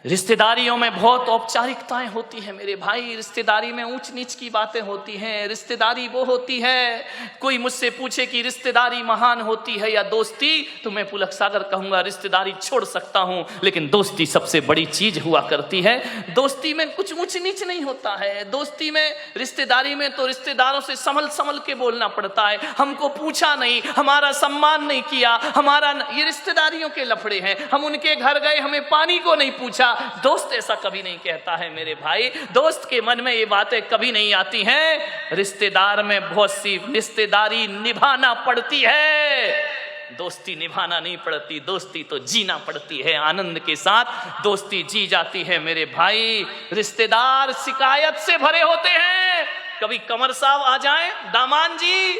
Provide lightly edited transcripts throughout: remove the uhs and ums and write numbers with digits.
रिश्तेदारियों में बहुत औपचारिकताएं होती हैं मेरे भाई। रिश्तेदारी में ऊंच नीच की बातें होती हैं। रिश्तेदारी वो होती है, कोई मुझसे पूछे कि रिश्तेदारी महान होती है या दोस्ती, तो मैं पुलक सागर कहूंगा रिश्तेदारी छोड़ सकता हूं, लेकिन दोस्ती सबसे बड़ी चीज हुआ करती है। दोस्ती में कुछ ऊंच नीच नहीं होता है। दोस्ती में, रिश्तेदारी में तो रिश्तेदारों से संभल संभल के बोलना पड़ता है। हमको पूछा नहीं, हमारा सम्मान नहीं किया, हमारा, ये रिश्तेदारियों के लफड़े हैं। हम उनके घर गए, हमें पानी को नहीं पूछा। दोस्त ऐसा कभी नहीं कहता है मेरे भाई। दोस्त के मन में ये बातें कभी नहीं आती हैं। रिश्तेदार में बहुत सी रिश्तेदारी निभाना पड़ती है, दोस्ती निभाना नहीं पड़ती। दोस्ती तो जीना पड़ती है, आनंद के साथ दोस्ती जी जाती है मेरे भाई। रिश्तेदार शिकायत से भरे होते हैं। कभी कमर साहब आ जाएं, दामान जी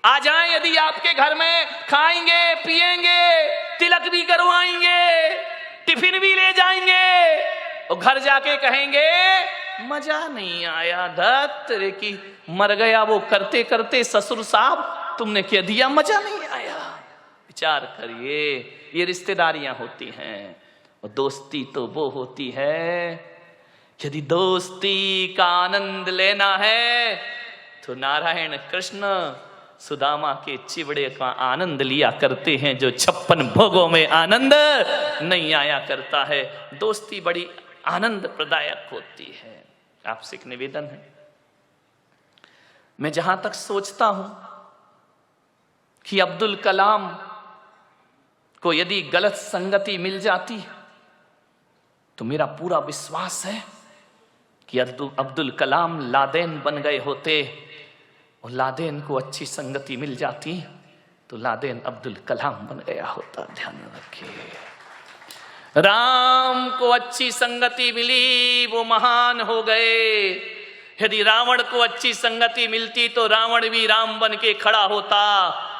आ जाएं, यदि आपके घर में खाएंगे पिएंगे, तिलक भी करवाएंगे, टिफिन भी ले जाएंगे, और घर जाके कहेंगे मजा नहीं आया, धत तेरे की मर गया वो करते करते ससुर साहब, तुमने क्या दिया, मजा नहीं आया। विचार करिए, ये रिश्तेदारियां होती हैं। और दोस्ती तो वो होती है, यदि दोस्ती का आनंद लेना है तो नारायण कृष्ण सुदामा के चिवड़े का आनंद लिया करते हैं, जो 56 भोगों में आनंद नहीं आया करता है। दोस्ती बड़ी आनंद प्रदायक होती है। आपसे एक निवेदन है, मैं जहां तक सोचता हूं कि अब्दुल कलाम को यदि गलत संगति मिल जाती तो मेरा पूरा विश्वास है कि अब्दुल कलाम लादेन बन गए होते, और लादेन को अच्छी संगति मिल जाती तो लादेन अब्दुल कलाम बन गया होता। ध्यान रखिए, राम को अच्छी संगति मिली, वो महान हो गए। यदि रावण को अच्छी संगति मिलती तो रावण भी राम बन के खड़ा होता,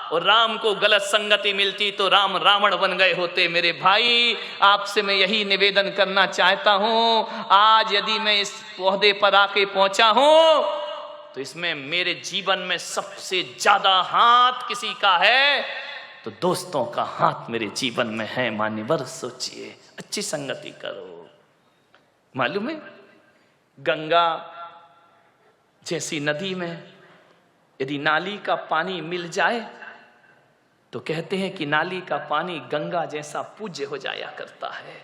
और राम को गलत संगति मिलती तो राम रावण बन गए होते। मेरे भाई, आपसे मैं यही निवेदन करना चाहता हूं। आज यदि मैं इस ओहदे पर आके पहुंचा हूं तो इसमें मेरे जीवन में सबसे ज्यादा हाथ किसी का है तो दोस्तों का हाथ मेरे जीवन में है। मान्यवर सोचिए, अच्छी संगति करो। मालूम है, गंगा जैसी नदी में यदि नाली का पानी मिल जाए तो कहते हैं कि नाली का पानी गंगा जैसा पूज्य हो जाया करता है।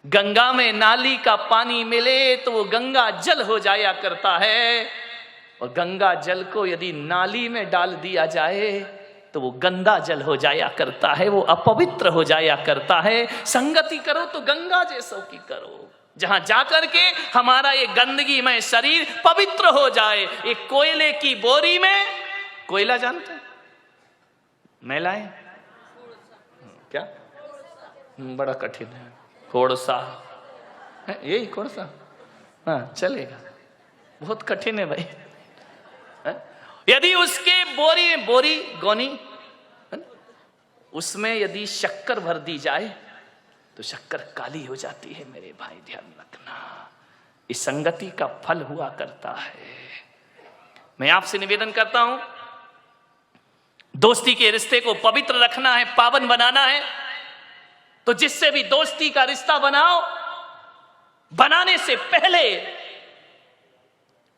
गंगा में नाली का पानी मिले तो वो गंगा जल हो जाया करता है, और गंगा जल को यदि नाली में डाल दिया जाए तो वो गंदा जल हो जाया करता है, वो अपवित्र हो जाया करता है। संगति करो तो गंगा जैसों की करो, जहां जाकर के हमारा ये गंदगी में शरीर पवित्र हो जाए। एक कोयले की बोरी में, कोयला जानते हैं, मैला है क्या, बड़ा कठिन है, कोड़सा है, यही कोड़सा, हाँ चलेगा, बहुत कठिन है भाई। यदि उसके बोरी गोनी उसमें यदि शक्कर भर दी जाए तो शक्कर काली हो जाती है। मेरे भाई ध्यान रखना, इस संगति का फल हुआ करता है। मैं आपसे निवेदन करता हूं, दोस्ती के रिश्ते को पवित्र रखना है, पावन बनाना है, तो जिससे भी दोस्ती का रिश्ता बनाओ, बनाने से पहले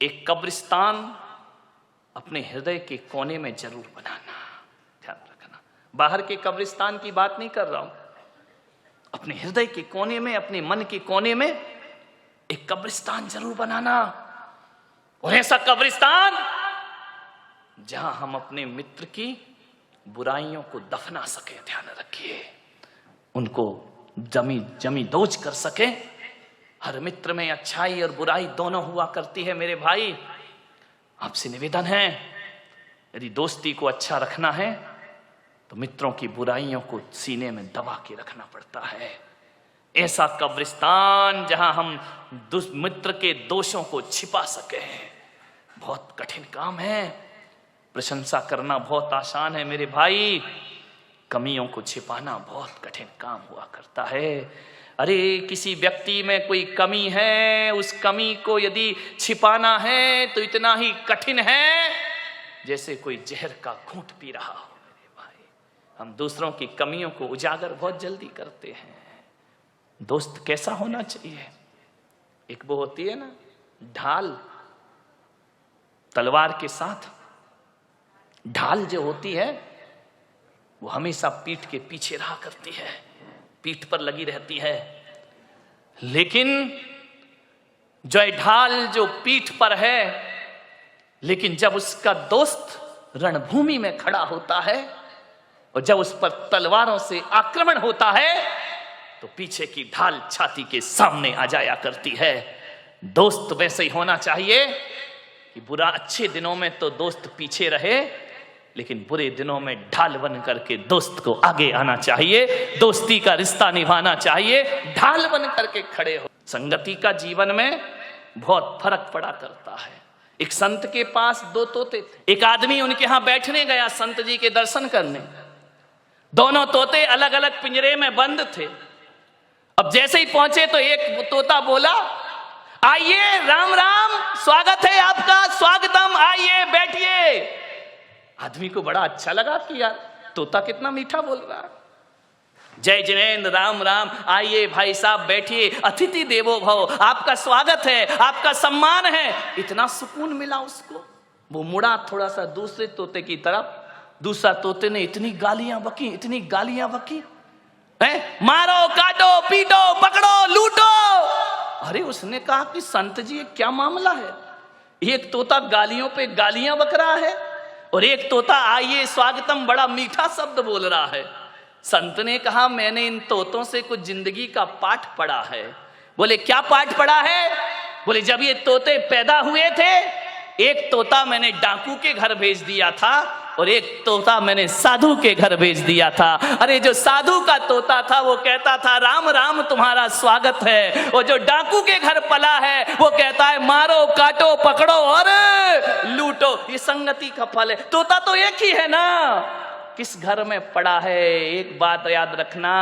एक कब्रिस्तान अपने हृदय के कोने में जरूर बनाना। ध्यान रखना, बाहर के कब्रिस्तान की बात नहीं कर रहा हूं, अपने हृदय के कोने में, अपने मन के कोने में एक कब्रिस्तान जरूर बनाना। और ऐसा कब्रिस्तान जहां हम अपने मित्र की बुराइयों को दफना सके। ध्यान रखिए, उनको जमी दोज कर सके। हर मित्र में अच्छाई और बुराई दोनों हुआ करती है। मेरे भाई, आपसे निवेदन है, यदि दोस्ती को अच्छा रखना है तो मित्रों की बुराइयों को सीने में दबा के रखना पड़ता है। ऐसा कब्रिस्तान जहां हम मित्र के दोषों को छिपा सके, बहुत कठिन काम है। प्रशंसा करना बहुत आसान है मेरे भाई, कमियों को छिपाना बहुत कठिन काम हुआ करता है। अरे किसी व्यक्ति में कोई कमी है, उस कमी को यदि छिपाना है तो इतना ही कठिन है जैसे कोई जहर का घूंट पी रहा हो। मेरे भाई, हम दूसरों की कमियों को उजागर बहुत जल्दी करते हैं। दोस्त कैसा होना चाहिए? एक वो होती है ना ढाल, तलवार के साथ। ढाल जो होती है वो हमेशा पीठ के पीछे रहा करती है, पीठ पर लगी रहती है। लेकिन जो ढाल जो पीठ पर है, लेकिन जब उसका दोस्त रणभूमि में खड़ा होता है और जब उस पर तलवारों से आक्रमण होता है तो पीछे की ढाल छाती के सामने आ जाया करती है। दोस्त वैसे ही होना चाहिए कि बुरा अच्छे दिनों में तो दोस्त पीछे रहे, लेकिन बुरे दिनों में ढाल बन करके दोस्त को आगे आना चाहिए, दोस्ती का रिश्ता निभाना चाहिए, ढाल बन करके खड़े हो। संगति का जीवन में बहुत फर्क पड़ा करता है। एक संत के पास 2 तोते थे। एक आदमी उनके यहां बैठने गया संत जी के दर्शन करने। दोनों तोते अलग अलग पिंजरे में बंद थे। अब जैसे ही पहुंचे तो एक तोता बोला, आइए, राम राम, स्वागत है आपका, स्वागतम, आइए बैठिए। आदमी को बड़ा अच्छा लगा कि यार तोता कितना मीठा बोल रहा है। जय जिनेन्द्र, राम राम, आइए भाई साहब बैठिए, अतिथि देवो भव, आपका स्वागत है, आपका सम्मान है। इतना सुकून मिला उसको। वो मुड़ा थोड़ा सा दूसरे तोते की तरफ। दूसरा तोते ने इतनी गालियां बकी, इतनी गालियां बकी, मारो, काटो, पीटो, पकड़ो, लूटो। अरे उसने कहा कि संत जी क्या मामला है? एक तोता गालियों पे गालियां बक रहा है और एक तोता आइए स्वागतम बड़ा मीठा शब्द बोल रहा है। संत ने कहा, मैंने इन तोतों से कुछ जिंदगी का पाठ पढ़ा है। बोले क्या पाठ पढ़ा है? बोले जब ये तोते पैदा हुए थे, एक तोता मैंने डाकू के घर भेज दिया था और एक तोता मैंने साधु के घर भेज दिया था। अरे जो साधु का तोता था वो कहता था राम राम तुम्हारा स्वागत है, और जो डाकू के घर पला है वो कहता है मारो, काटो, पकड़ो और लूटो। ये संगति का फल है। तोता तो एक ही है ना, किस घर में पड़ा है? एक बात याद रखना,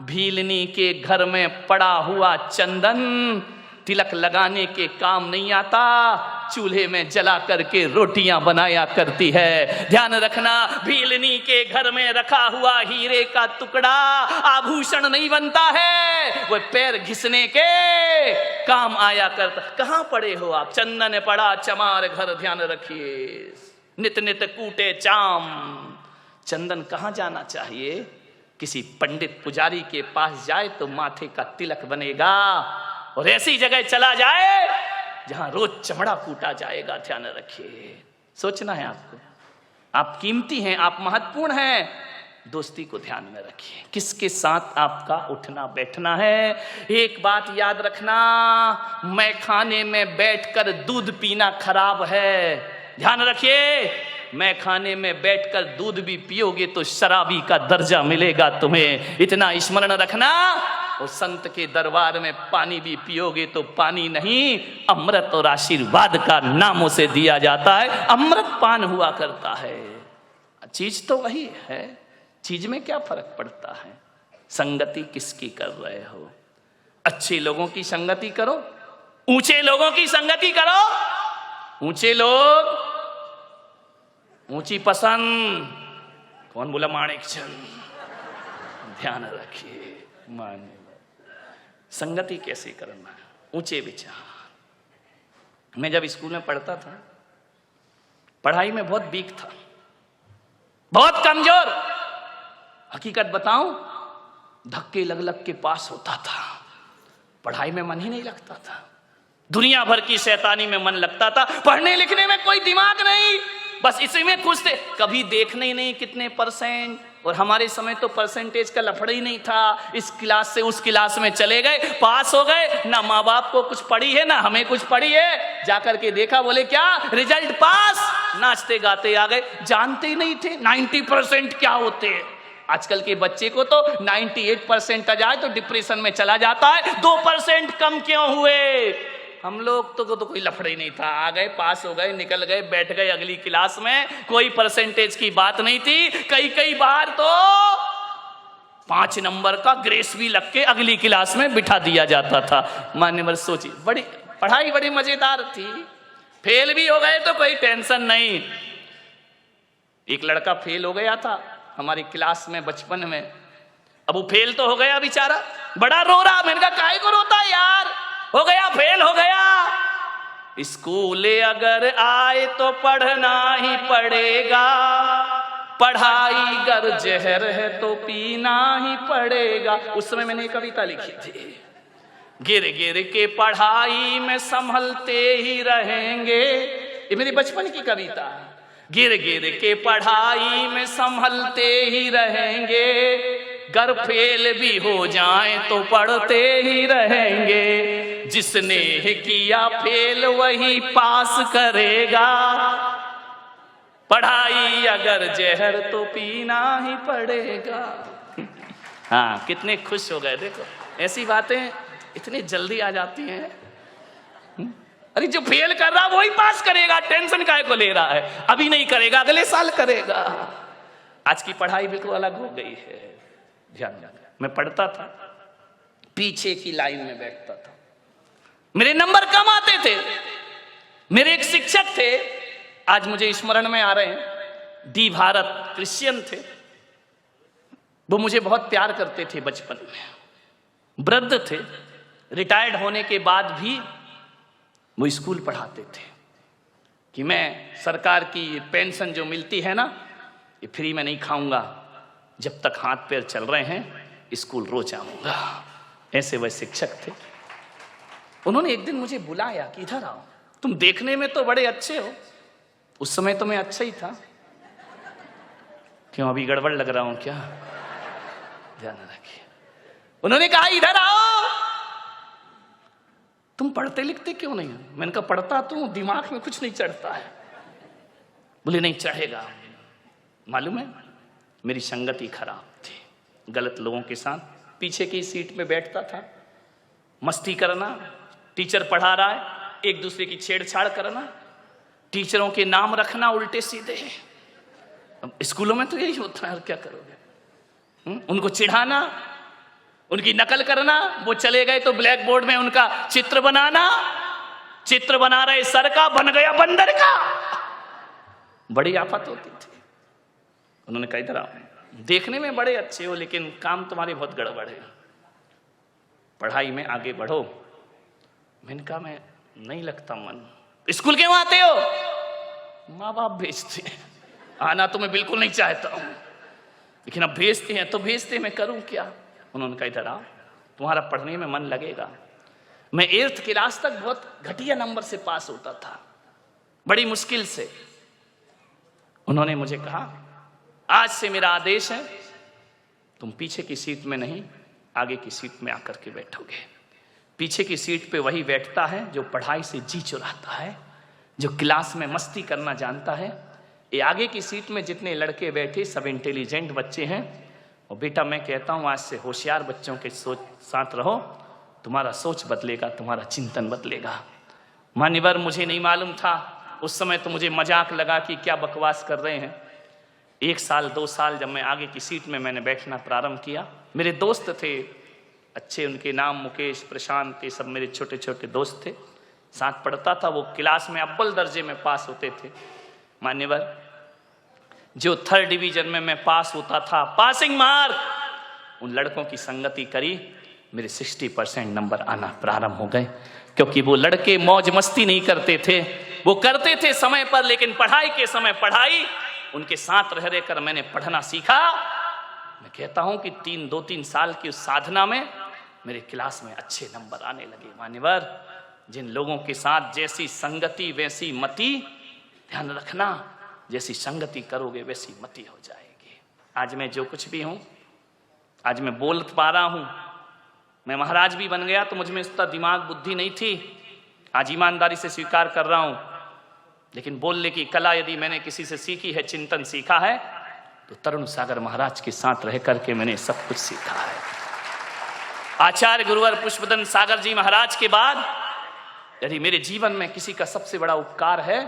भीलनी के घर में पड़ा हुआ चंदन तिलक लगाने के काम नहीं आता, चूल्हे में जला करके रोटियां बनाया करती है। ध्यान रखना, भीलनी के घर में रखा हुआ हीरे का टुकड़ा आभूषण नहीं बनता है, वो पैर घिसने के काम आया करता। कहां पड़े हो आप? चंदन पड़ा चमार घर, ध्यान रखिए, नित नित कूटे चाम। चंदन कहां जाना चाहिए? किसी पंडित पुजारी के पास जाए तो माथे का तिलक बनेगा, और ऐसी जगह चला जाए जहां रोज चमड़ा कूटा जाएगा। ध्यान रखिए, सोचना है आपको, आप कीमती हैं, आप महत्वपूर्ण हैं। दोस्ती को ध्यान में रखिए, किसके साथ आपका उठना बैठना है। एक बात याद रखना, मैं खाने में बैठकर दूध पीना खराब है। ध्यान रखिए, मैं खाने में बैठकर दूध भी पियोगे तो शराबी का दर्जा मिलेगा तुम्हें, इतना स्मरण रखना। और संत के दरबार में पानी भी पियोगे तो पानी नहीं, अमृत और आशीर्वाद का नाम उसे दिया जाता है, अमृत पान हुआ करता है। चीज तो वही है, चीज में क्या फर्क पड़ता है? संगति किसकी कर रहे हो? अच्छे लोगों की संगति करो, ऊंचे लोगों की संगति करो। ऊंचे लोग, ऊंची पसंद, कौन बोला? माणिकचंद। ध्यान रखिए, माने संगति कैसे करना है, ऊंचे विचार। मैं जब स्कूल में पढ़ता था, पढ़ाई में बहुत वीक था, बहुत कमजोर। हकीकत बताऊं, धक्के लग लग के पास होता था, पढ़ाई में मन ही नहीं लगता था, दुनिया भर की शैतानी में मन लगता था, पढ़ने लिखने में कोई दिमाग नहीं, बस इसी में खुश थे। कभी देखने ही नहीं कितने परसेंट, और हमारे समय तो परसेंटेज का लफड़ा ही नहीं था। इस क्लास से उस क्लास में चले गए, पास हो गए, ना माँ बाप को कुछ पड़ी है ना हमें कुछ पड़ी है। जाकर के देखा, बोले क्या रिजल्ट पास, नाचते गाते आ गए, जानते ही नहीं थे 90% क्या होते हैं। आजकल के बच्चे को तो 98% आ जाए तो डिप्रेशन में चला जाता है, 2% कम क्यों हुए। हम लोग तो कोई लफड़ा ही नहीं था, आ गए, पास हो गए, निकल गए, बैठ गए अगली क्लास में, कोई परसेंटेज की बात नहीं थी। कई बार तो 5 नंबर का ग्रेस भी लग के अगली क्लास में बिठा दिया जाता था। मान्यवर सोचिए, बड़ी पढ़ाई बड़ी मजेदार थी। फेल भी हो गए तो कोई टेंशन नहीं। एक लड़का फेल हो गया था हमारी क्लास में बचपन में, अब वो फेल तो हो गया बेचारा, बड़ा रो रहा। मैंने कहा काहे को रोता है यार, हो गया, फेल हो गया। स्कूल अगर आए तो पढ़ना ही पड़ेगा, पढ़ाई गर जहर है तो पीना ही पड़ेगा। उस समय मैंने कविता लिखी थी, गिर गिर के पढ़ाई में संभलते ही रहेंगे। ये मेरी बचपन की कविता। गिर गिर के पढ़ाई में संभलते ही रहेंगे, गर फेल भी हो जाए तो पढ़ते ही रहेंगे। जिसने किया फेल वही पास करेगा, पढ़ाई अगर जहर तो पीना ही पड़ेगा। हाँ, कितने खुश हो गए। देखो ऐसी बातें इतनी जल्दी आ जाती हैं। अरे जो फेल कर रहा वही पास करेगा, टेंशन काहे को ले रहा है, अभी नहीं करेगा अगले साल करेगा। आज की पढ़ाई बिल्कुल अलग हो गई है। ध्यान। मैं पढ़ता था, पीछे की लाइन में बैठता था, मेरे नंबर कम आते थे। मेरे एक शिक्षक थे, आज मुझे स्मरण में आ रहे हैं, डी भारत, क्रिश्चियन थे। वो मुझे बहुत प्यार करते थे बचपन में। वृद्ध थे, रिटायर्ड होने के बाद भी वो स्कूल पढ़ाते थे कि मैं सरकार की पेंशन जो मिलती है ना, ये फ्री में नहीं खाऊंगा, जब तक हाथ पैर चल रहे हैं स्कूल रोज आऊंगा। ऐसे वह शिक्षक थे। उन्होंने एक दिन मुझे बुलाया कि इधर आओ, तुम देखने में तो बड़े अच्छे हो। उस समय तो मैं अच्छा ही था। क्यों अभी गड़बड़ लग रहा हूं क्या? ध्यान रखिए। उन्होंने कहा इधर आओ, तुम पढ़ते लिखते क्यों नहीं हो? मैंने कहा पढ़ता तो दिमाग में कुछ नहीं चढ़ता है। बोले नहीं चढ़ेगा। मालूम है मेरी संगति खराब थी, गलत लोगों के साथ पीछे की सीट में बैठता था, मस्ती करना, टीचर पढ़ा रहा है एक दूसरे की छेड़छाड़ करना, टीचरों के नाम रखना उल्टे सीधे। अब स्कूलों में तो यही होता है, और क्या करोगे? उनको चिढ़ाना, उनकी नकल करना, वो चले गए तो ब्लैक बोर्ड में उनका चित्र बनाना, चित्र बना रहे सर का बन गया बंदर का। बड़ी आफत होती थी। उन्होंने कहा इधर आओ, देखने में बड़े अच्छे हो लेकिन काम तुम्हारे बहुत गड़बड़ है, पढ़ाई में आगे बढ़ो। मैंने कहा मैं नहीं लगता मन। स्कूल क्यों आते हो? माँ बाप भेजते हैं, आना तो मैं बिल्कुल नहीं चाहता हूं, लेकिन अब भेजते हैं तो भेजते, मैं करूं क्या? उन्होंने कहा इधर आओ, तुम्हारा पढ़ने में मन लगेगा। मैं 8th क्लास तक बहुत घटिया नंबर से पास होता था, बड़ी मुश्किल से। उन्होंने मुझे कहा आज से मेरा आदेश है, तुम पीछे की सीट में नहीं आगे की सीट में आकर के बैठोगे। पीछे की सीट पे वही बैठता है जो पढ़ाई से जी चुराता है, जो क्लास में मस्ती करना जानता है। ये आगे की सीट में जितने लड़के बैठे सब इंटेलिजेंट बच्चे हैं। और बेटा मैं कहता हूँ आज से होशियार बच्चों के साथ रहो, तुम्हारा सोच बदलेगा, तुम्हारा चिंतन बदलेगा। मान्यवर मुझे नहीं मालूम था उस समय, तो मुझे मजाक लगा कि क्या बकवास कर रहे हैं। 1 साल 2 साल जब मैं आगे की सीट में मैंने बैठना प्रारंभ किया, मेरे दोस्त थे अच्छे, उनके नाम मुकेश, प्रशांत, ये सब मेरे छोटे छोटे दोस्त थे, साथ पढ़ता था। वो क्लास में अव्वल दर्जे में पास होते थे। मान्यवर जो 3rd डिवीजन में मैं पास होता था, पासिंग मार्क, उन लड़कों की संगति करी, मेरे 60% नंबर आना प्रारंभ हो गए। क्योंकि वो लड़के मौज मस्ती नहीं करते थे, वो करते थे समय पर, लेकिन पढ़ाई के समय पढ़ाई। उनके साथ रह रहकर मैंने पढ़ना सीखा। मैं कहता हूं कि 2-3 साल की उस साधना में मेरे क्लास में अच्छे नंबर आने लगे। मान्यवर जिन लोगों के साथ जैसी संगति वैसी मति, ध्यान रखना, जैसी संगति करोगे वैसी मति हो जाएगी। आज मैं जो कुछ भी हूं, आज मैं बोल पा रहा हूं, मैं महाराज भी बन गया तो मुझ में इतना दिमाग बुद्धि नहीं थी, आज ईमानदारी से स्वीकार कर रहा हूं। लेकिन बोलने की कला यदि मैंने किसी से सीखी है, चिंतन सीखा है, तो तरुण सागर महाराज के साथ रह करके मैंने सब कुछ सीखा है। आचार्य गुरुवर पुष्पदन सागर जी महाराज के बाद यदि मेरे जीवन में किसी का सबसे बड़ा उपकार है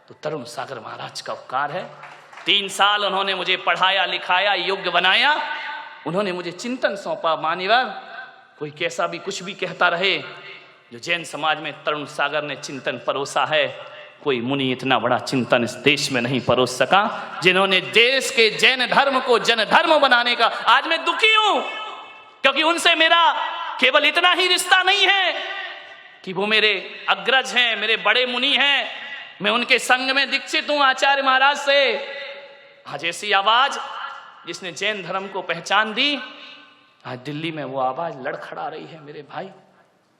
तो तरुण सागर महाराज का उपकार है। 3 साल उन्होंने मुझे पढ़ाया लिखाया, योग्य बनाया, उन्होंने मुझे चिंतन सौंपा। मान्यवर कोई कैसा भी कुछ भी कहता रहे, जो जैन समाज में तरुण सागर ने चिंतन परोसा है, कोई मुनि इतना बड़ा चिंतन इस देश में नहीं परोस सका, जिन्होंने देश के जैन धर्म को जन धर्म बनाने का। आज मैं दुखी हूं, क्योंकि उनसे मेरा केवल इतना ही रिश्ता नहीं है कि वो मेरे अग्रज हैं, मेरे बड़े मुनि हैं, मैं उनके संग में दीक्षित हूं आचार्य महाराज से। आज ऐसी आवाज जिसने जैन धर्म को पहचान दी, आज दिल्ली में वो आवाज लड़खड़ा रही है मेरे भाई।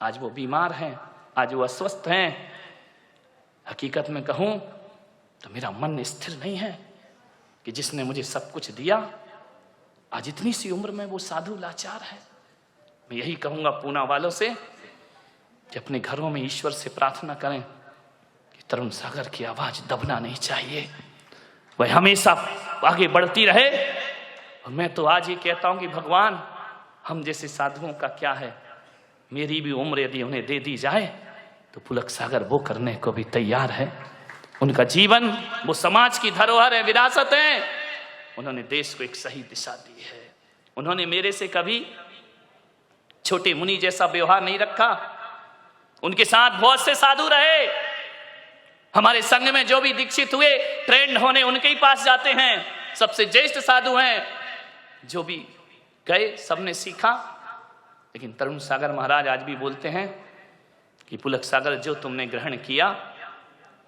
आज वो बीमार हैं, आज वो अस्वस्थ हैं। हकीकत में कहूं तो मेरा मन स्थिर नहीं है कि जिसने मुझे सब कुछ दिया, आज इतनी सी उम्र में वो साधु लाचार है। मैं यही कहूंगा पूना वालों से कि अपने घरों में ईश्वर से प्रार्थना करें कि तरुण सागर की आवाज दबना नहीं चाहिए, वह हमेशा आगे बढ़ती रहे। और मैं तो आज ये कहता हूं कि भगवान, हम जैसे साधुओं का क्या है, मेरी भी उम्र यदि उन्हें दे दी जाए तो पुलक सागर वो करने को भी तैयार है। उनका जीवन वो समाज की धरोहर है, विरासत है। उन्होंने देश को एक सही दिशा दी है। उन्होंने मेरे से कभी छोटे मुनि जैसा व्यवहार नहीं रखा। उनके साथ बहुत से साधु रहे। हमारे संघ में जो भी दीक्षित हुए, ट्रेंड होने उनके ही पास जाते हैं। सबसे ज्येष्ठ साधु हैं, जो भी गए सबने सीखा। लेकिन तरुण सागर महाराज आज भी बोलते हैं कि पुलक सागर, जो तुमने ग्रहण किया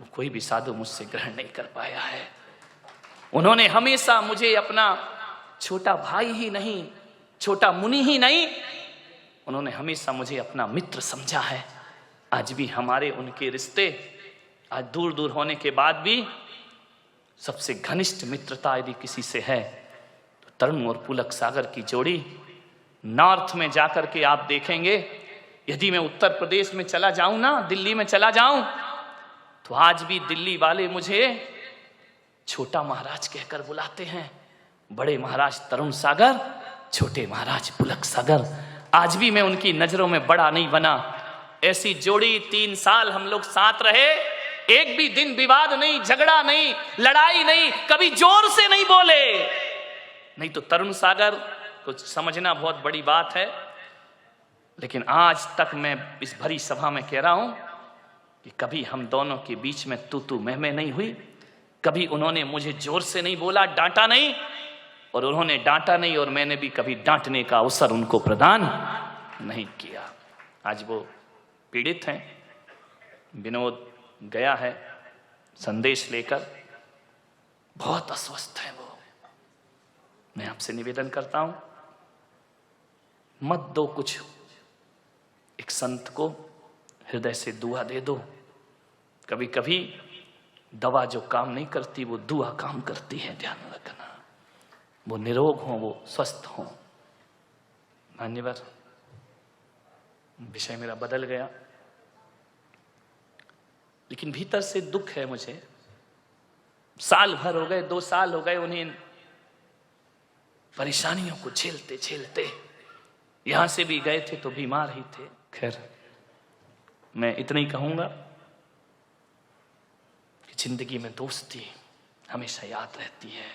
वो कोई भी साधु मुझसे ग्रहण नहीं कर पाया है। उन्होंने हमेशा मुझे अपना छोटा भाई ही नहीं, छोटा मुनि ही नहीं, उन्होंने हमेशा मुझे अपना मित्र समझा है। आज भी हमारे उनके रिश्ते आज दूर दूर होने के बाद भी सबसे घनिष्ठ मित्रता यदि किसी से है तो तरुण और पुलक सागर की जोड़ी। नॉर्थ में जाकर के आप देखेंगे, यदि मैं उत्तर प्रदेश में चला जाऊं ना, दिल्ली में चला जाऊं, तो आज भी दिल्ली वाले मुझे छोटा महाराज कहकर बुलाते हैं। बड़े महाराज तरुण सागर, छोटे महाराज पुलक सागर। आज भी मैं उनकी नजरों में बड़ा नहीं बना। ऐसी जोड़ी 3 साल हम लोग साथ रहे, एक भी दिन विवाद नहीं, झगड़ा नहीं, लड़ाई नहीं, कभी जोर से नहीं बोले। नहीं तो तरुण सागर को समझना बहुत बड़ी बात है। लेकिन आज तक मैं इस भरी सभा में कह रहा हूं कि कभी हम दोनों के बीच में तू मैं नहीं हुई। कभी उन्होंने मुझे जोर से नहीं बोला, डांटा नहीं, और उन्होंने डांटा नहीं और मैंने भी कभी डांटने का अवसर उनको प्रदान नहीं किया। आज वो पीड़ित हैं। विनोद गया है संदेश लेकर, बहुत अस्वस्थ है वो। मैं आपसे निवेदन करता हूं, मत दो कुछ, एक संत को हृदय से दुआ दे दो। कभी कभी दवा जो काम नहीं करती वो दुआ काम करती है, ध्यान रखना। वो निरोग हो, वो स्वस्थ हो। मान्यवर, विषय मेरा बदल गया, लेकिन भीतर से दुख है मुझे। साल भर हो गए, 2 साल हो गए उन्हें परेशानियों को झेलते झेलते। यहां से भी गए थे तो बीमार ही थे। खैर, मैं इतना ही कहूंगा कि जिंदगी में दोस्ती हमेशा याद रहती है।